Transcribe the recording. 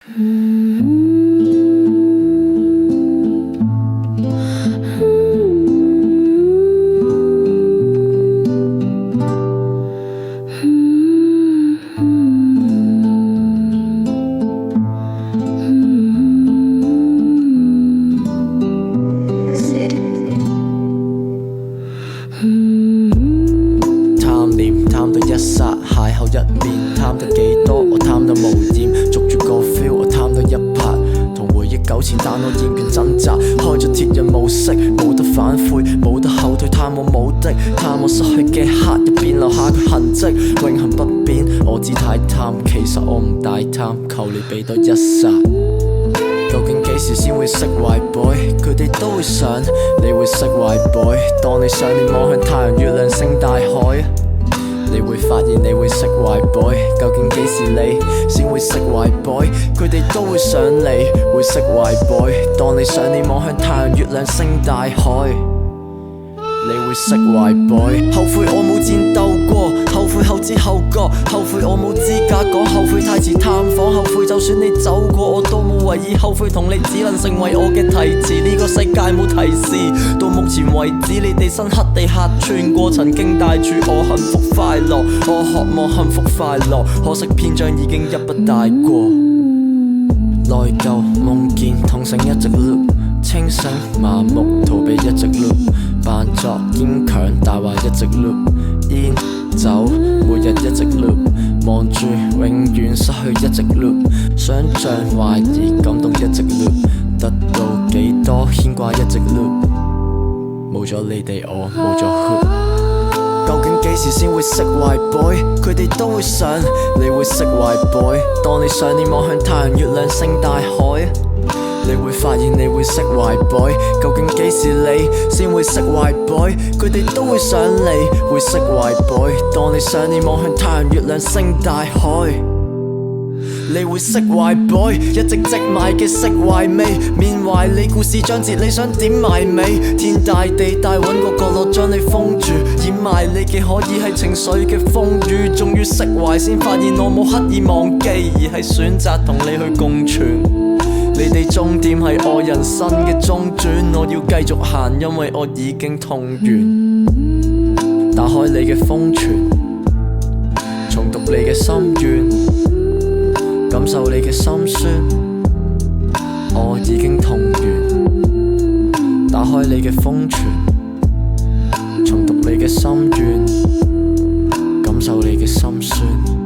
貪念貪到一剎，邂逅一面，貪得幾多我貪得無厭，捉住個 feel 我貪到一拍，同回憶糾纏但我厭倦掙扎，開咗鐵人模式，冇得反悔，冇得後退，貪我無敵，貪我失去嘅刻入邊留下個痕跡，永恆不變，我只太貪，其實我唔大貪，求你俾多一剎。究竟幾時先會釋懷 boy？ 佢哋都會想你會釋懷 boy。當你想念望向太陽、月亮、星大海，你會發現你會釋懷 boy。究竟幾時你先會釋懷 boy？ 佢哋都會想你會釋懷 boy。當你想念望向太陽、月亮、星大海，你會釋懷 boy。後悔我冇戰鬥過，後悔後知後覺，後悔我冇資格講，後悔太遲探訪，後悔就算你走過我都冇為意，後悔同你只能成為我嘅提詞。呢個世界冇提示，到目前為止你哋深刻地客串過，曾經帶住我幸福快樂，我渴望幸福快樂，可惜篇章已經一筆帶過。內疚夢見痛醒一直 loop， 清醒麻木逃避一直 loop， 扮作堅強大話一直 loop， 煙酒每日一直 loop， 望住永遠失去一直 loop， 想像懷疑感動一直 loop， 得到幾多牽掛一直 loop， 冇咗你哋我冇咗 hoop。究竟幾時先會釋懷 boy？ 佢哋都會想你會釋懷 boy。當你想念望向太陽、月亮、星大海，你會發現你會釋懷 boy。究竟幾時你先會釋懷 boy？ 佢哋都會想你會釋懷 boy。當你想念望向太陽、月亮、星大海，你會釋懷 boy。一直積埋嘅釋懷味，緬懷你故事章節，你想點埋尾？天大地大，揾個角落將你封住，掩埋你嘅可以係情緒嘅風雨。終於釋懷，先發現我冇刻意忘記，而係選擇同你去共存。你哋終點係我人生嘅中轉，我要繼續行，因為我已經痛完。打開你嘅封存，重讀你嘅心願，感受你嘅心酸，我已經痛完。打開你嘅封存，重讀你嘅心願，感受你嘅心酸。